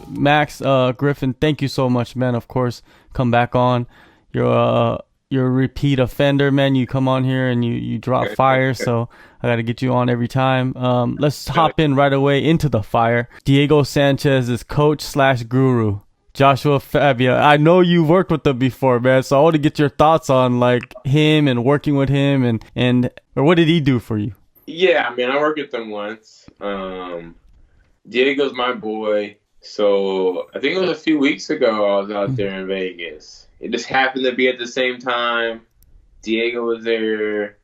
Max Griffin, thank you so much, man. Of course, come back on. You're a repeat offender, man. You come on here and you drop fire, so I got to get you on every time. Let's hop in right away into the fire. Diego Sanchez is coach slash guru. Joshua Fabia, I know you worked with him before, man. So I want to get your thoughts on like him and working with him and or what did he do for you? Yeah, I mean, I worked with them once. Diego's my boy. So I think it was a few weeks ago I was out there in Vegas. It just happened to be at the same time. Diego was there.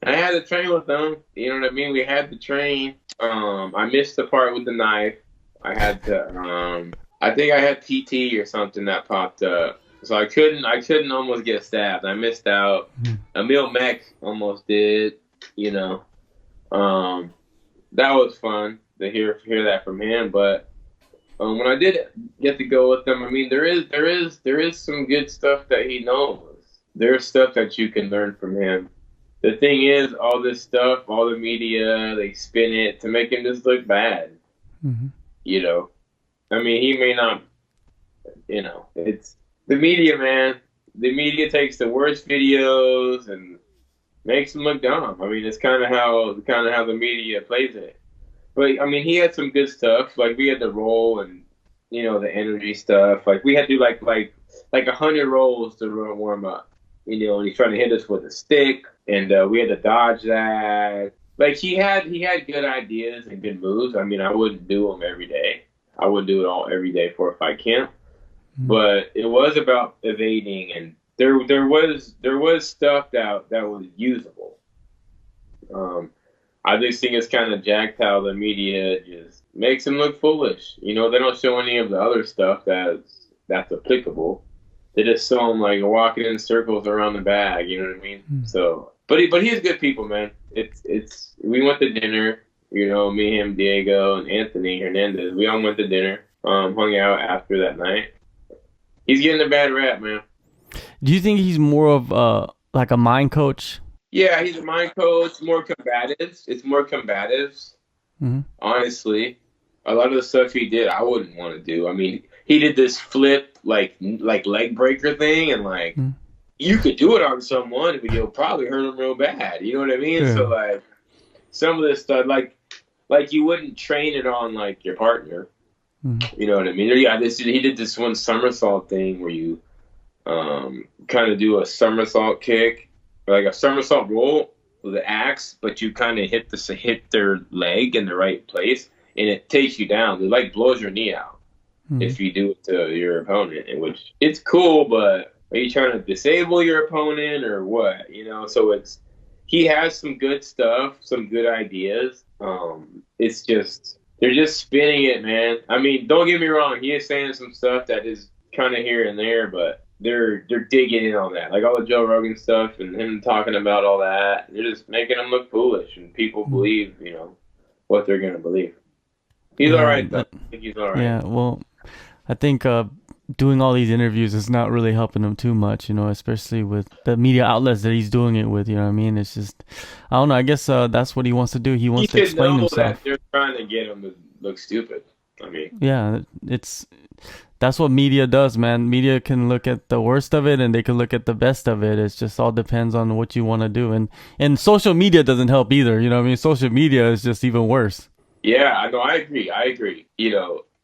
And I had to train with them. You know what I mean? We had to train. I missed the part with the knife. I had to I think I had PT or something that popped up. So I couldn't almost get stabbed. I missed out. Emil Mech almost did, you know. That was fun to hear that from him. But when I did get to go with him, I mean, there is some good stuff that he knows. There's stuff that you can learn from him. The thing is, all this stuff, all the media, they spin it to make him just look bad. Mm-hmm. You know, I mean, he may not. You know, it's the media, man. The media takes the worst videos and makes them look dumb. I mean, it's kind of how the media plays it. But I mean, he had some good stuff. Like we had the roll and the energy stuff. Like we had to do like 100 rolls to warm up. And he's trying to hit us with a stick, and we had to dodge that. Like he had good ideas and good moves. I mean, I wouldn't do them every day. I wouldn't do it all every day for a fight camp. But it was about evading, and there was stuff that was usable. I just think it's kind of jacked how the media just makes him look foolish. They don't show any of the other stuff that's applicable. They just show him like walking in circles around the bag. You know what I mean? So, but he's good people, man. It's we went to dinner. Me, him, Diego, and Anthony Hernandez. We all went to dinner. Hung out after that night. He's getting a bad rap, man. Do you think he's more of like a mind coach? Yeah, he's a mind coach. More combatives. It's more combatives. Mm-hmm. Honestly, a lot of the stuff he did, I wouldn't want to do. I mean, he did this flip like leg breaker thing, and you could do it on someone, but you'll probably hurt them real bad. You know what I mean? Yeah. So like some of this stuff, like you wouldn't train it on like your partner. You know what I mean? Yeah, he did this one somersault thing where you kind of do a somersault kick, or like a somersault roll with the axe, but you kind of hit their leg in the right place, and it takes you down. It like blows your knee out if you do it to your opponent, in which it's cool, but are you trying to disable your opponent or what? So he has some good stuff, some good ideas. It's just they're just spinning it, man. I mean, don't get me wrong. He is saying some stuff that is kind of here and there, but they're digging in on that. Like all the Joe Rogan stuff and him talking about all that. They're just making him look foolish, and people believe, what they're going to believe. He's all right, though. I think he's all right. Yeah, well, I think doing all these interviews is not really helping him too much, especially with the media outlets that he's doing it with, you know what I mean? It's just, I don't know, I guess that's what he wants to do. He wants to explain himself. That they're trying to get him to look stupid. I mean. Yeah, that's what media does, man. Media can look at the worst of it and they can look at the best of it. It's just all depends on what you want to do. And social media doesn't help either, you know what I mean? Social media is just even worse. Yeah, I know, I agree.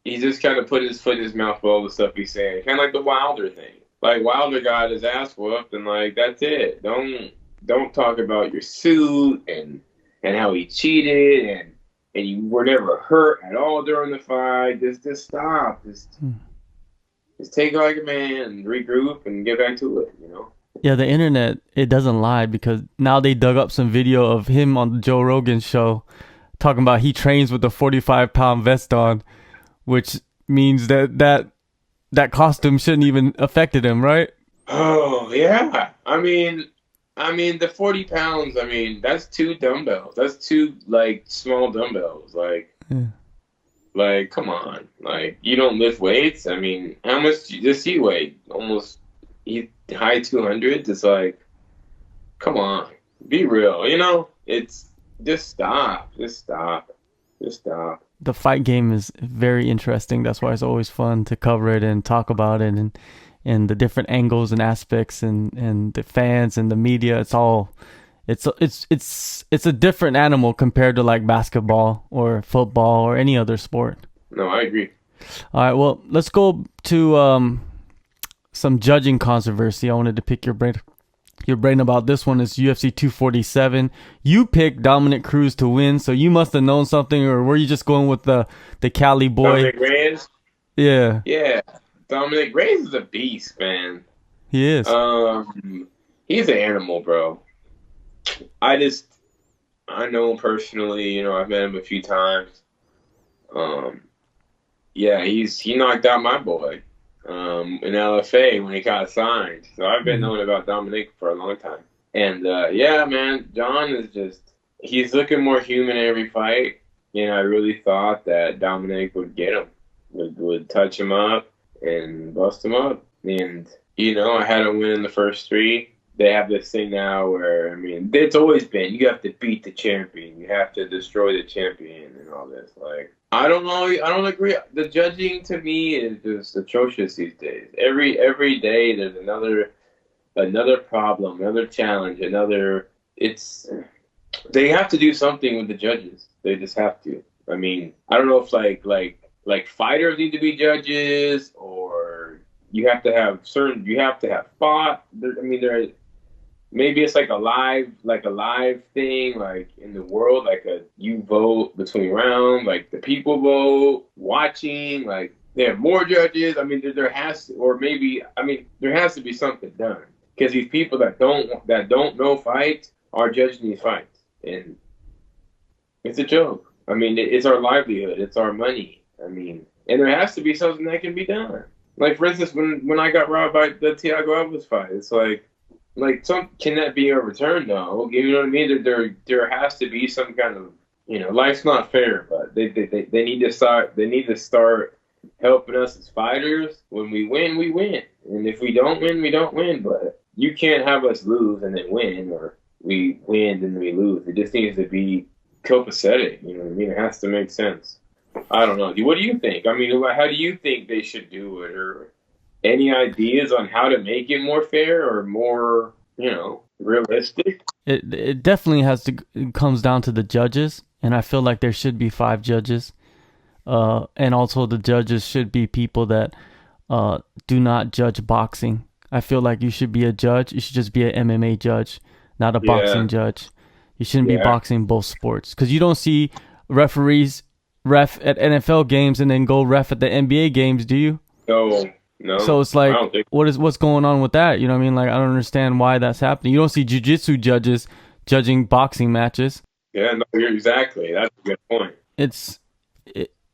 He's just kind of put his foot in his mouth with all the stuff he's saying. Kind of like the Wilder thing. Like, Wilder got his ass whooped, and, like, that's it. Don't talk about your suit and how he cheated and you were never hurt at all during the fight. Just stop. Just take it like a man and regroup and get back to it, Yeah, the internet, it doesn't lie, because now they dug up some video of him on the Joe Rogan show talking about he trains with a 45-pound vest on, which means that costume shouldn't even affected him, right? Oh, yeah. I mean, the 40 pounds, I mean, that's 2 dumbbells. That's 2, like, small dumbbells. Like, come on. Like, you don't lift weights? I mean, how much does he weigh? Almost high 200s? It's like, come on. Be real, It's, just stop. Just stop. the fight game is very interesting. That's why it's always fun to cover it and talk about it, and the different angles and aspects, and the fans and the media. It's a different animal compared to like basketball or football or any other sport. No, I agree. All right, well, let's go to some judging controversy. I wanted to pick your brain about this one. Is UFC 247. You picked Dominic Cruz to win, so you must have known something, or were you just going with the Cali boy? Dominic Reyes? Yeah. Yeah. Dominic Reyes is a beast, man. He is. He's an animal, bro. I know him personally, I've met him a few times. Yeah, he knocked out my boy in LFA when he got signed. So I've been knowing about Dominic for a long time. And yeah, man, John is he's looking more human every fight. I really thought that Dominic would get him, would touch him up and bust him up. And, I had him win in the first 3. They have this thing now where, it's always been, you have to beat the champion. You have to destroy the champion and all this. Like, I don't know. I don't agree. The judging to me is just atrocious these days. Every day there's another problem, another challenge, they have to do something with the judges. They just have to. I don't know if like fighters need to be judges, or you have to have fought. Maybe it's like a live thing, like in the world, like you vote between rounds, like the people vote, watching, like they have more judges. There has to be something done, because these people that don't know fights are judging these fights, and it's a joke. It's our livelihood, it's our money. And there has to be something that can be done. Like, for instance, when I got robbed by the Thiago Alves fight, it's like can that be overturned though? You know what I mean? There has to be some kind of, life's not fair, but they need to start helping us as fighters. When we win, we win, and if we don't win, we don't win. But you can't have us lose and then win, or we win and we lose. It just needs to be copacetic. You know what I mean? It has to make sense. I don't know. What do you think? How do you think they should do it, or any ideas on how to make it more fair or more, realistic? It definitely it comes down to the judges, and I feel like there should be 5 judges. And also the judges should be people that do not judge boxing. I feel like you should be a judge. You should just be an MMA judge, not a boxing judge. You shouldn't be boxing both sports, because you don't see referees ref at NFL games and then go ref at the NBA games, do you? No. So it's like, what's going on with that? You know what I mean? Like, I don't understand why that's happening. You don't see jiu-jitsu judges judging boxing matches. Yeah, no, exactly. That's a good point.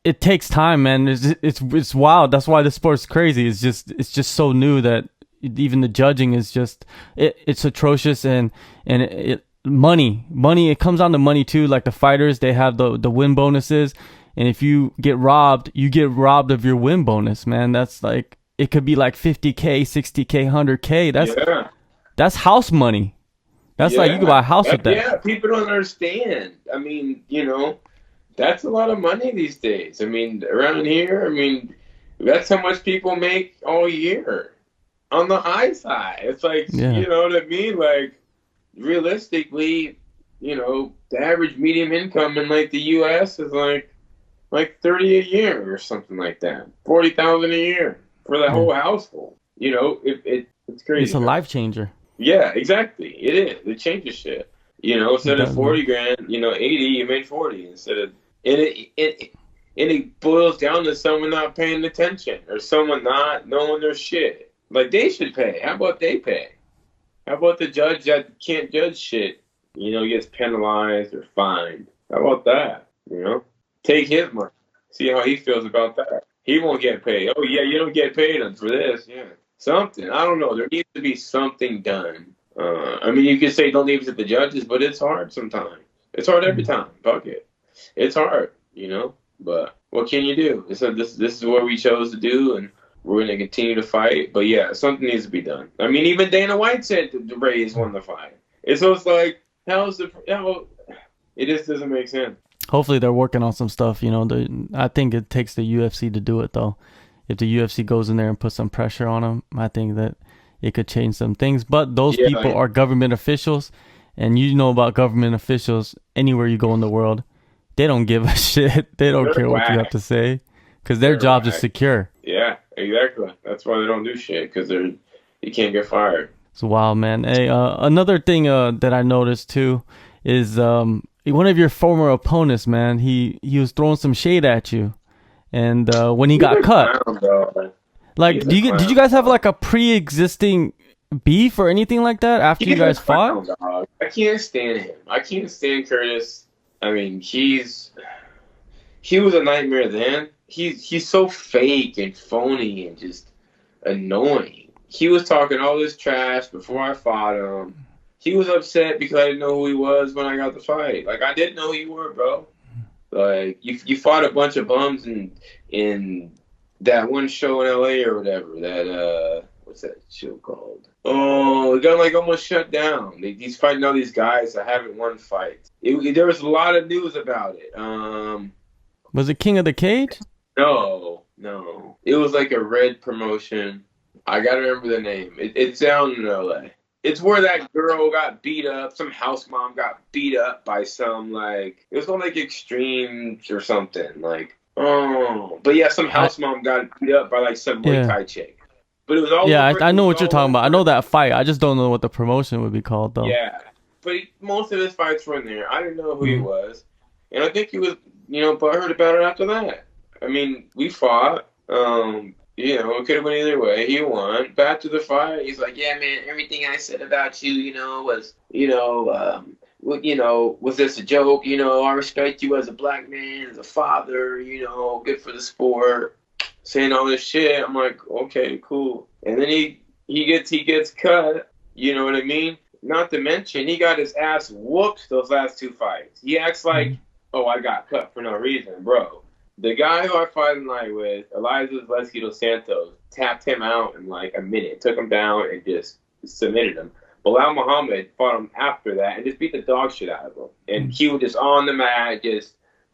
It takes time, man. It's wild. That's why the sport's crazy. It's just so new that even the judging is just it's atrocious, and money. It comes down to money too. Like the fighters, they have the win bonuses, and if you get robbed, of your win bonus, man. That's like, it could be like 50K, 60K, 100K. That's house money. That's like, you can buy a house with that. Yeah, people don't understand. That's a lot of money these days. Around here, that's how much people make all year. On the high side, it's like, you know what I mean? Like, realistically, the average medium income in like the U.S. is like 30 a year or something like that. 40,000 a year for the whole household. It's crazy. It's a life changer. Yeah, exactly. It is. It changes shit. Instead of 40 grand, 80, you make 40 instead of. And it boils down to someone not paying attention, or someone not knowing their shit. Like, they should pay. How about they pay? How about the judge that can't judge shit, gets penalized or fined? How about that? Take his money. See how he feels about that. He won't get paid. Oh, yeah, you don't get paid for this. Yeah. Something. I don't know. There needs to be something done. You could say don't leave it to the judges, but it's hard sometimes. It's hard every time. Fuck it. It's hard, But what can you do? So this is what we chose to do, and we're going to continue to fight. But, yeah, something needs to be done. Even Dana White said the Rays won the fight. It's like, it just doesn't make sense. Hopefully they're working on some stuff. I think it takes the UFC to do it though. If the UFC goes in there and puts some pressure on them, I think that it could change some things. But those Yeah, people are government officials, and you know about government officials anywhere you go in the world, they don't give a shit. They don't they're care what you have whack. to say because their They're job is whack. secure. Yeah, exactly. That's why they don't do shit because you can't get fired. It's wild, man. Hey, another thing that I noticed too is one of your former opponents, man. He was throwing some shade at you, and when he He's got a cut, clown, bro. like, He's a did you clown. guys have like a pre-existing beef or anything like that after you He's a guys fought? clown, dog. I can't stand him. I can't stand Curtis. I mean, he was a nightmare then. He's so fake and phony and just annoying. He was talking all this trash before I fought him. He was upset because I didn't know who he was when I got the fight. Like, I didn't know who you were, bro. Like, you fought a bunch of bums in that one show in LA or whatever. That what's that show called? Oh, it got like almost shut down. He's fighting all these guys that haven't won fights. There was a lot of news about it. Was it King of the Cage? No. It was like a red promotion. I gotta remember the name. It's down in LA. It's where that girl got beat up. Some house mom got beat up by some, like, it was on like Extreme or something. Like, but yeah, some house mom got beat up by like some Muay Thai chick. But it was all Yeah, over, I know what you're talking over. about. I know that fight. I just don't know what the promotion would be called though. Yeah, but most of his fights were in there. I didn't know who he was, and I think he was, butthurt about it after that. I mean, we fought. It could have went either way. He won. Back to the fight, he's like, "Yeah, man, everything I said about you, was, was this a joke? I respect you as a black man, as a father. Good for the sport." Saying all this shit. I'm like, okay, cool. And then he gets cut. You know what I mean? Not to mention, he got his ass whooped those last two fights. He acts like, oh, I got cut for no reason, bro. The guy who I fought tonight with, Eliza Zaleski dos Santos, tapped him out in like a minute, took him down, and just submitted him. Bilal Muhammad fought him after that and just beat the dog shit out of him. And he was just on the mat,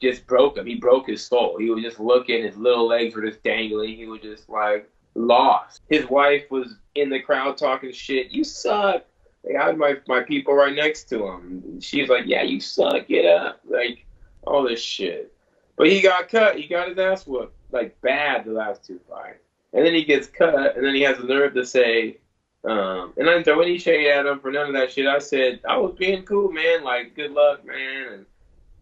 just broke him. He broke his soul. He was just looking, his little legs were just dangling. He was just like lost. His wife was in the crowd talking shit. You suck. Like, I had my people right next to him. She's like, yeah, you suck. Get up. Like, all this shit. But he got cut. He got his ass whooped, like, bad the last two fights. And then he gets cut, and then he has the nerve to say, and I didn't throw any shade at him for none of that shit. I said, I was being cool, man. Like, good luck, man. And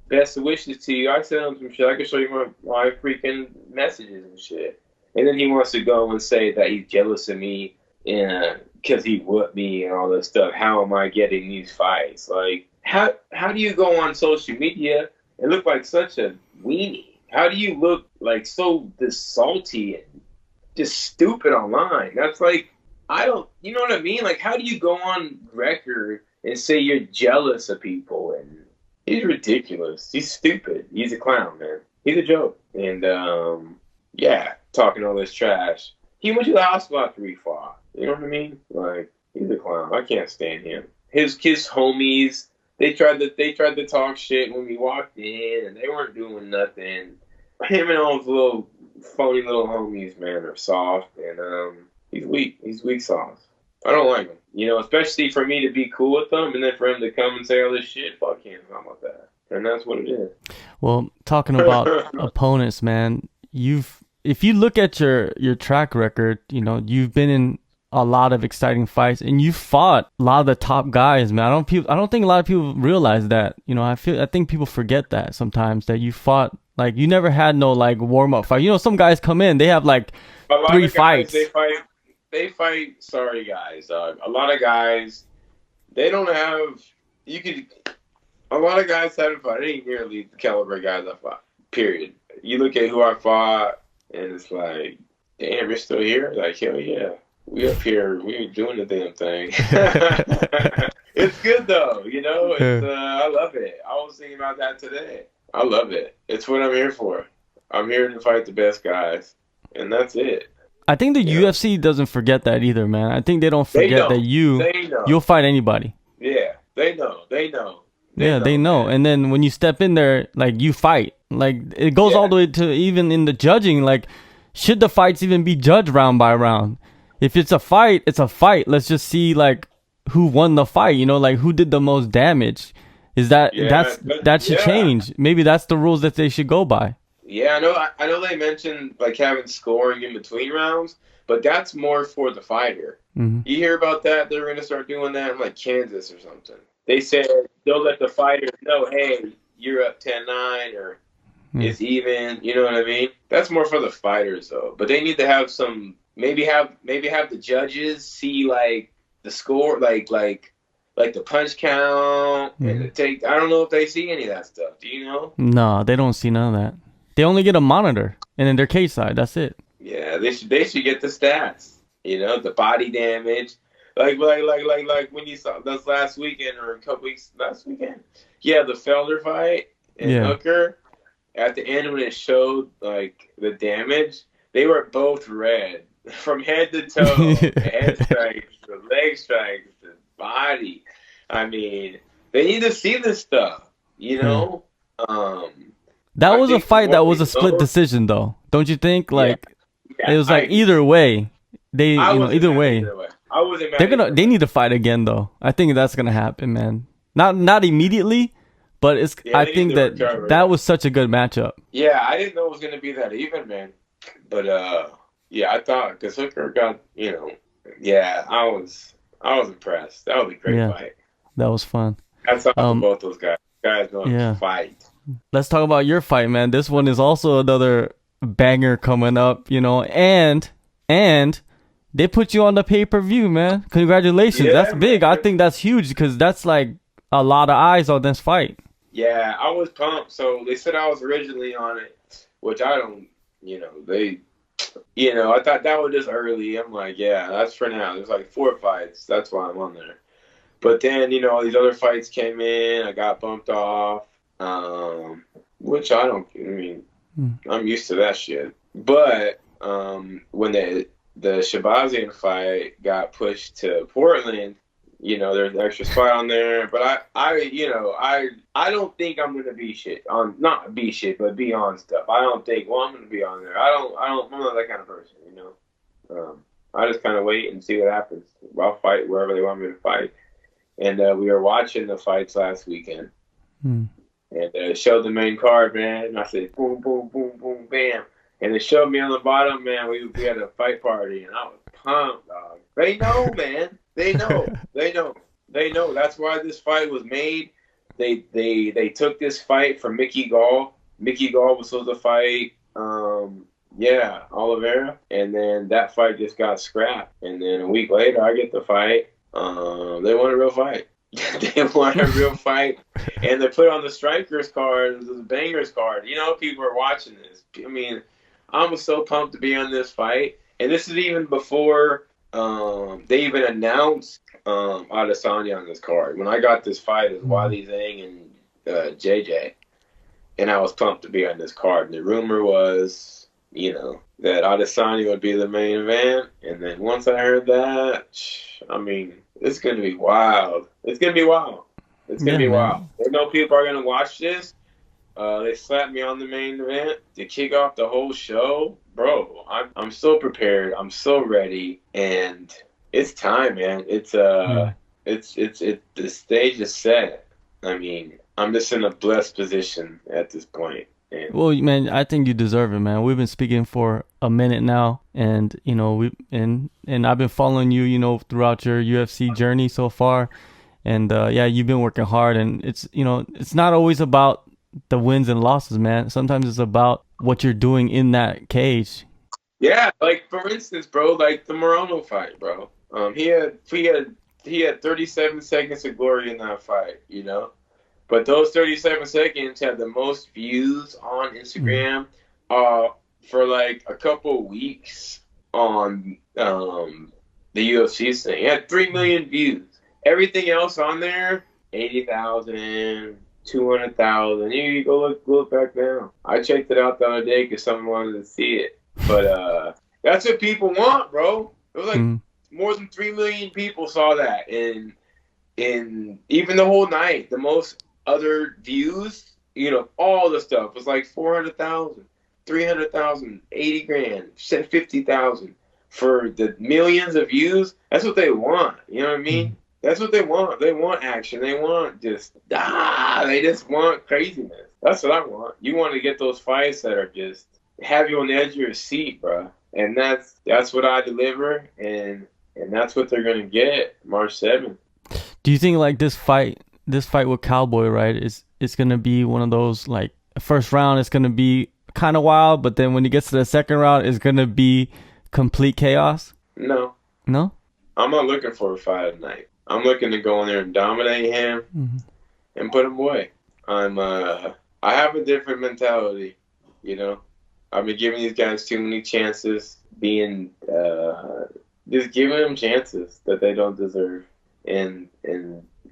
best wishes to you. I sent him some shit. I can show you my freaking messages and shit. And then he wants to go and say that he's jealous of me because he whooped me and all this stuff. How am I getting these fights? Like, how do you go on social media and look like such a weenie? How do you look like so salty and just stupid online? That's like, you know what I mean? Like, how do you go on record and say you're jealous of people? And he's ridiculous. He's stupid. He's a clown, man. He's a joke. And, talking all this trash. He went to the hospital after he fought. You know what I mean? Like, he's a clown. I can't stand him. His homies, they tried to talk shit when we walked in, and they weren't doing nothing. Him and all his little phony little homies, man, are soft, and he's weak. He's weak sauce. I don't like him. Especially for me to be cool with him, and then for him to come and say all this shit. Fuck him. How about that? And that's what it is. Well, talking about opponents, man, if you look at your track record, you've been in a lot of exciting fights, and you fought a lot of the top guys, man. I don't think a lot of people realize that. I think people forget that sometimes, that you fought, like, you never had no like warm up fight. Some guys come in, they have like 3 fights. They fight. Sorry, guys. A lot of guys, they don't have. A lot of guys haven't fought. I ain't nearly the caliber of guys I fought. Period. You look at who I fought, and it's like, damn, you're still here? Like, hell yeah. We up here, we ain't doing the damn thing. It's good though, I love it. I was thinking about that today. I love it. It's what I'm here for. I'm here to fight the best guys, and that's it. I think the UFC doesn't forget that either, man. I think they don't forget that you'll fight anybody. Yeah, they know. They Yeah, they know, know. man. And then when you step in there, like you fight. Like it goes all Yeah, the way to even in the judging. Like, should the fights even be judged round by round? If it's a fight, it's a fight. Let's just see like who won the fight. You know, like who did the most damage. Is that yeah, but that should yeah, change? Maybe that's the rules that they should go by. yeah. I know they mentioned like having scoring in between rounds, but that's more for the fighter. Hmm. You hear about that? They're going to start doing that in like Kansas or something. They said they'll let the fighters know, hey, you're up 10-9 or Mm. it's even. You know what I mean? That's more for the fighters though. But they need to have some. Maybe have the judges see like the score, like the punch count and Hmm. the take. I don't know if they see any of that stuff. Do you know? No, they don't see none of that. They only get a monitor and in their cage side. That's it. Yeah, they should get the stats. You know, the body damage. Like when you saw this last weekend or a couple weeks last weekend. Yeah, the Felder fight and Yeah. Hooker. At the end when it showed like the damage, they were both red from head to toe. The head strikes, the leg strikes, the body. I mean, they need to see this stuff. You Yeah. know. Um, That I was a think from fight what that was we a split know, decision, though. Don't you think? yeah, Like it yeah, was I like agree. either way, they I wasn't either mad way either way. I wasn't mad either they way. need to fight again, though. I think that's gonna happen, man. Not immediately, but it's. Yeah, I they need think to that recover. that was such a good matchup. Yeah, I didn't know it was gonna be that even, man. But yeah, I thought because Hooker got, yeah, I was impressed. That was a great Yeah, fight. that was fun. That's off of Um, both those guys. Guys know how to yeah. fight. Let's talk about your fight, man. This one is also another banger coming up, and they put you on the pay-per-view, man. Congratulations. That's Yeah, big. I man. think that's huge because that's like a lot of eyes on this fight. Yeah, I was pumped. So they said I was originally on it, which I don't. I thought that was just early. I'm like, yeah, that's for now. There's like 4 fights. That's why I'm on there. But then, all these other fights came in. I got bumped off, which I don't. I mean, Hmm. I'm used to that shit. But when the Shabazian fight got pushed to Portland, there's an extra spot on there. But I don't think I'm gonna be shit on, not be shit, but be on stuff. I don't think. Well, I'm gonna be on there. I'm not that kind of person. I just kind of wait and see what happens. I'll fight wherever they want me to fight. And we were watching the fights last weekend, Hmm. and it showed the main card, man. And I said, boom, boom, boom, boom, bam. And it showed me on the bottom, man. We had a fight party, and I was pumped, dog. They know, man. They know. They know. They know. That's why this fight was made. They took this fight from Mickey Gall. Mickey Gall was supposed to fight, Oliveira, and then that fight just got scrapped. And then a week later, I get the fight. They want a real fight. They want a real fight, and they put on the strikers card, the bangers card. People are watching this. I mean, I was so pumped to be on this fight, and this is even before they even announced Adesanya on this card. When I got this fight, it was Hmm. Wiley Zhang and JJ, and I was pumped to be on this card. And the rumor was, that Adesanya would be the main event, and then once I heard that, I mean, it's gonna be wild. It's gonna be wild. It's gonna Yeah, be wild. man. I know people are gonna watch this. They slapped me on the main event to kick off the whole show, bro. I'm so prepared. I'm so ready, and it's time, man. Yeah. It's the stage is set. I mean, I'm just in a blessed position at this point, and Well, man, I think you deserve it, man. We've been speaking for a minute now, and and I've been following you, throughout your UFC journey so far, and yeah, you've been working hard, and it's not always about the wins and losses, man. Sometimes it's about what you're doing in that cage. yeah, like for instance, bro, like the Morono fight, bro. He had 37 seconds of glory in that fight. But those 37 seconds had the most views on Mm. Instagram for like a couple weeks on the UFC thing. It had 3 million views. Everything else on there, 80,000, 200,000. You go look back now. I checked it out the other day because someone wanted to see it. But that's what people want, bro. It was like Mm. more than 3 million people saw that. And even the whole night, the most other views, all the stuff was like 400,000, 300,000, 80 grand, 50,000 for the millions of views. That's what they want. You know what I mean? That's what they want. They want action. They want they just want craziness. That's what I want. You want to get those fights that are just have you on the edge of your seat, bro. And that's what I deliver, and that's what they're gonna get March 7th. Do you think like this fight with Cowboy, right, is gonna be one of those like first round it's gonna be kind of wild, but then when he gets to the second round it's gonna be complete chaos? No. No? I'm not looking for a fight tonight. I'm looking to go in there and dominate him and put him away. I have a different mentality, I've been giving these guys too many chances, just giving them chances that they don't deserve, and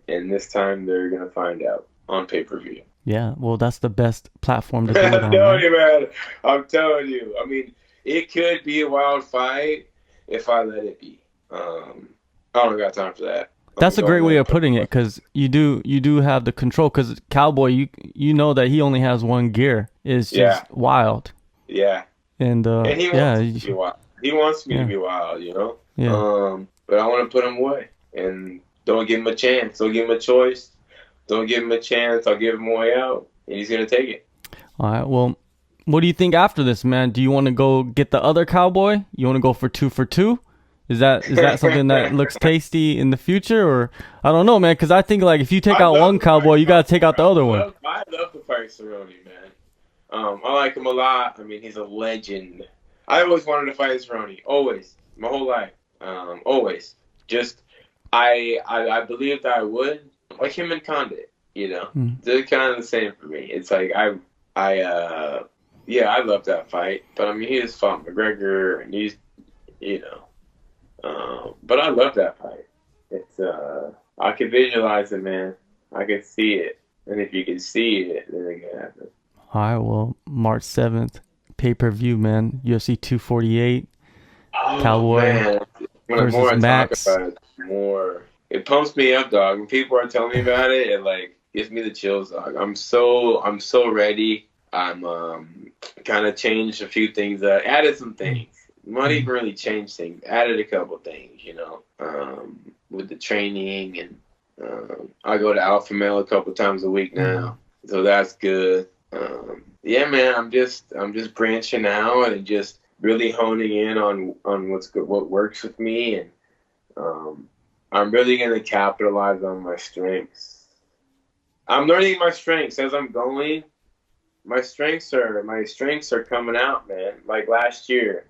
this time they're gonna find out on pay-per-view. Yeah, well, that's the best platform to do it on. I'm telling you, man. I'm telling you. I mean, it could be a wild fight if I let it be. I don't got time for that. That's a great way of putting it, because you do have the control. Because Cowboy, you know that he only has one gear. It's just wild. Yeah. And he wants me to be wild. He wants me to be wild, Yeah. But I want to put him away, and don't give him a chance. Don't give him a choice. Don't give him a chance. I'll give him a way out, and he's gonna take it. All right. Well, what do you think after this, man? Do you want to go get the other Cowboy? You want to go for 2 for 2? Is that something that looks tasty in the future, or I don't know, man? Because I think like if you take out one Cowboy, you gotta take out the other one. I love the fight Cerrone, man. I like him a lot. I mean, he's a legend. I always wanted to fight Cerrone, always, my whole life, always. Just I believed I would, like him and Condit. They're kind of the same for me. It's like I love that fight, but I mean he just fought McGregor, and he's but I love that fight. It's I can visualize it, man. I can see it, and if you can see it, then it can happen. All right, well, March 7th, pay-per-view, man. UFC 248, Cowboy man. versus more Max. I talk about it, more it pumps me up, dog. When people are telling me about it, it like gives me the chills, dog. I'm so ready. I'm kind of changed a few things. Added some things. Not even really changed things. Added a couple things, with the training, and I go to Alpha Male a couple times a week now, so that's good. Yeah, man, I'm just branching out and just really honing in on what's good, what works with me, and I'm really gonna capitalize on my strengths. I'm learning my strengths as I'm going. My strengths are coming out, man. Like last year,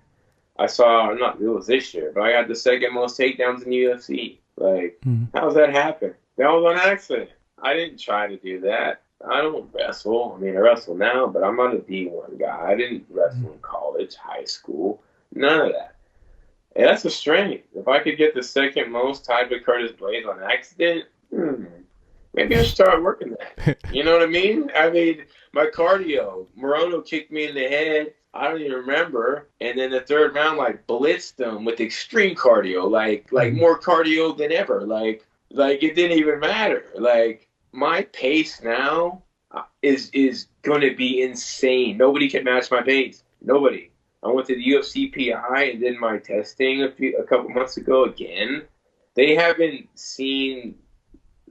it was this year, but I got the second most takedowns in the UFC. Like, how's that happen? That was an accident. I didn't try to do that. I don't wrestle. I mean, I wrestle now, but I'm not a D1 guy. I didn't wrestle in college, high school, none of that. And that's a strength. If I could get the second most tied with Curtis Blades on accident, maybe I should start working that. You know what I mean? I mean, my cardio, Morono kicked me in the head. I don't even remember. And then the third round, like, blitzed him with extreme cardio, like more cardio than ever. Like it didn't even matter. Like, my pace now is going to be insane. Nobody can match my pace. Nobody. I went to the UFC PI and did my testing a couple months ago again. They haven't seen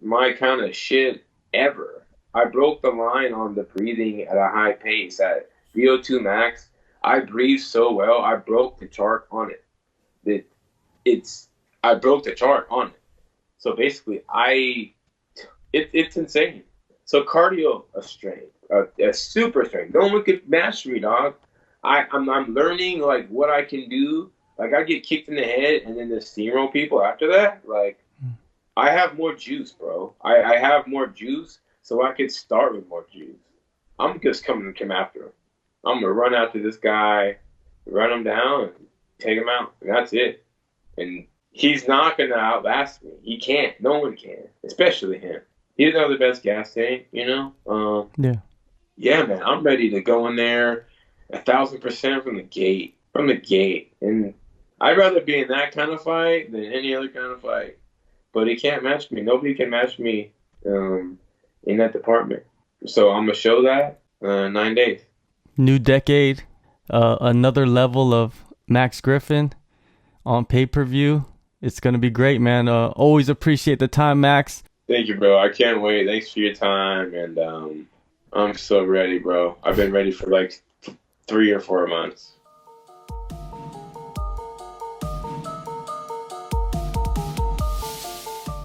my kind of shit ever. I broke the line on the breathing at a high pace at VO2 max. I breathe so well. I broke the chart on it. I broke the chart on it. So basically, it's insane. So cardio, a strength, a super strength. No one could match me, dog. I'm learning like what I can do. Like I get kicked in the head and then the steamroll people after that. Like I have more juice, bro. I have more juice, so I could start with more juice. I'm just coming to come after him. I'm gonna run after this guy, run him down, and take him out, and that's it. And he's not gonna outlast me. He can't. No one can, especially him. He doesn't have the best gas tank, Yeah, man. I'm ready to go in there 1,000% from the gate. And I'd rather be in that kind of fight than any other kind of fight. But he can't match me. Nobody can match me in that department. So I'm gonna show that 9 days. New decade, another level of Max Griffin on pay-per-view. It's gonna be great, man. Always appreciate the time, Max. Thank you, bro. I can't wait. Thanks for your time, and I'm so ready, bro. I've been ready for like 3 or 4 months.